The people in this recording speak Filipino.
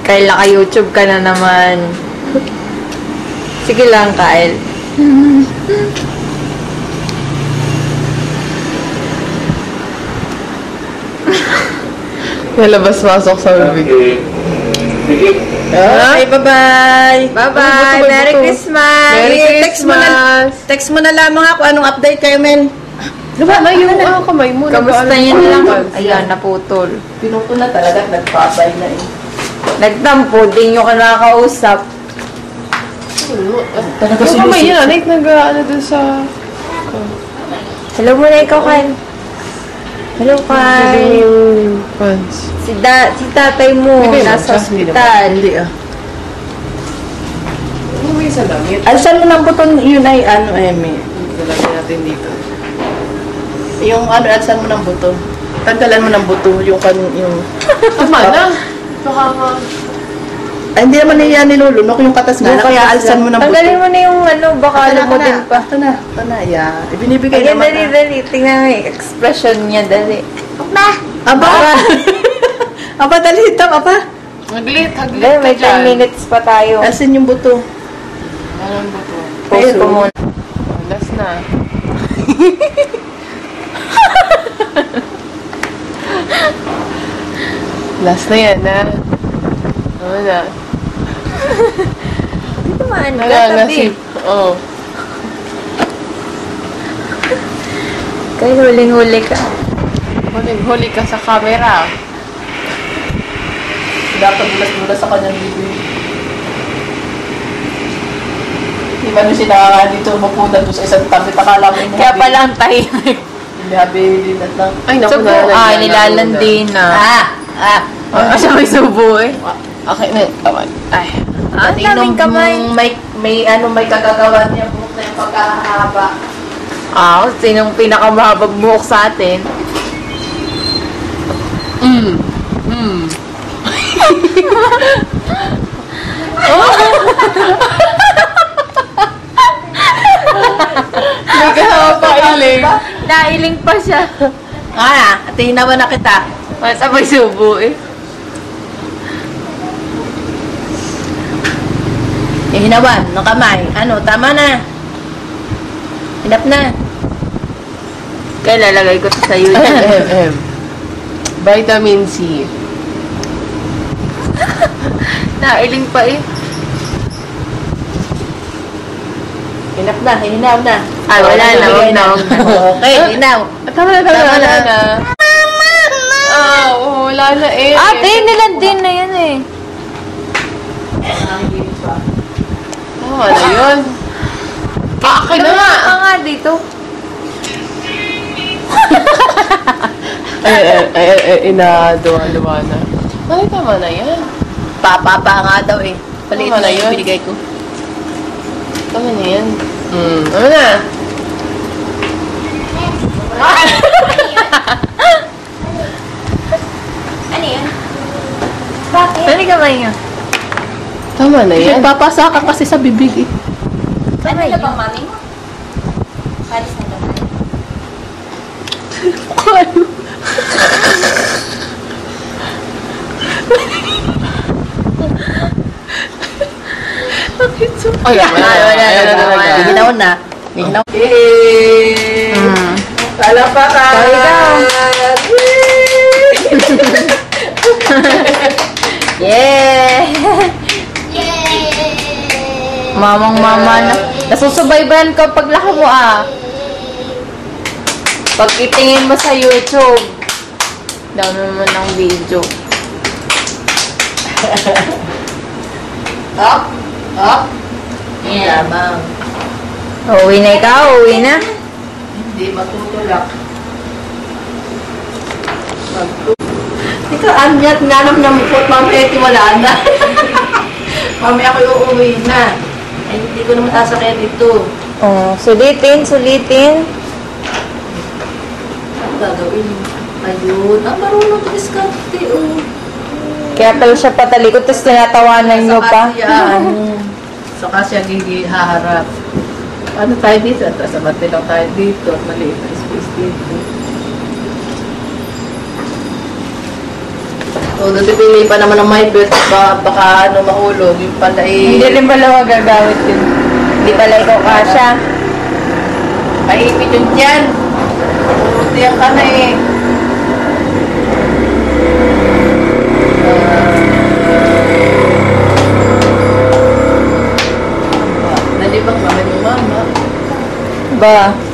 Kyle, naka-YouTube ka na naman. Sige lang, Kyle. Nalabas-masok sa bibig. Okay, bye-bye. Bye-bye. Merry Christmas. Merry Christmas. Text mo na lamang ako anong update kayo, Mel. Diba, yung kamay mo. Kamusta yun lang? Ayan, naputol. Pinuto na talaga, nagpapay na eh. Nagtampo, di nyo ka nakakausap. Yung kamay yun, nag-ano dun sa... Hello muna ikaw, Kyle. Hello, Sabi Kyle. yung fans. Si tatay mo, Hindi, nasa hindi ospital. Hindi Ano may isang damit? Alsan mo ng buton, yun ay ano, Emi. Lalagyan natin dito. Yung ano, alsan mo ng buto. Tanggalan mo ng buto, yung Tama na. Baka Ay, hindi naman niya nilulunok yung katas nga, kaya alsan mo ng buto. Tanggalin mo na yung ano, baka lumudin pa. Ito na, yeah. Ibinibigay Ayan, naman. dali. Tingnan mo yung expression niya, dali. Aba! Aba, dali ito, aba. haglit Dali, may 10 minutes pa tayo. Alsin yung buto. Anong ba ito? Pause ko muna. Last na. Last na yan, ha? Ano na? Dito man, Nagagasip. Oo. Kaya huling-huli ka. Huling-huli ka sa camera. Dapat bulas-bulas sa kanyang bibig. Hindi man yung sinaka dito, mapunta doon sa isang tabi. Takala mo yung Kaya pala ang tahimik. Hindi habilin at lang. Ay, naku Subo, nilalandi na. Siya may subo eh. Okay na, kawan. Ay. Ang daming kamay. May kagagawa niya buhok na yung pagkahaba. Sinong pinakamahabang buhok sa atin? Nagkakapailing. Nailing pa siya. Tinawa na kita. Masa may subo eh. Hinawan ng kamay. Ano, tama na. Hinap na. Kaya lalagay ko sa YouTube. Vitamin C. Nailing pa eh. Hinap na, hinaw na. Wala na, wag na. Okay, hinaw. Tama na. Wala na eh. Ate, nilandin na yan eh. Tama na yun. Akin na nga. Ka nga dito. Inaduwa na. Ay, tama na yan. Papa nga daw eh. Paliit Tama na na yun. yung binigay ko. Tama na yan. Ano na? Ano yan? Bakit? Ano kamay nga? Tama na yan. Nagpapasa ka kasi sa bibig eh. Ano yan? mami mo? Paris na ba? Ay, wala. Hinaw na. Hinaw. Talapakan! Sorry daw. Yeah! Mamang-mama na. Nasusubaybayan ka pag laki mo Pag itingin mo sa YouTube. Dami naman ng video. Up! Lamang. Uwi na ikaw, uwi na. Hindi matutulak. Ikaw, anyat nga naman ng mukot, mamaya wala na. Mamaya ako uuwi na. Ay, hindi ko naman sasakyan dito. Sulitin. Ano gagawin? Ayun. Marunong ko diskarte, Kaya pala siya patalikot, tapos tinatawanan nyo pa. Saka siya haharap. Ano tayo dito? Tapos amati lang tayo dito. At maliit na space dito. So, natipili pa naman ng my bed. Baka ano mahulog. Yung pala Hindi rin pala magagamit yun. Hindi pala ikaw kasha. Maipit yun dyan. Tiyak ka na eh. Nalibang kami ng mama. Ba?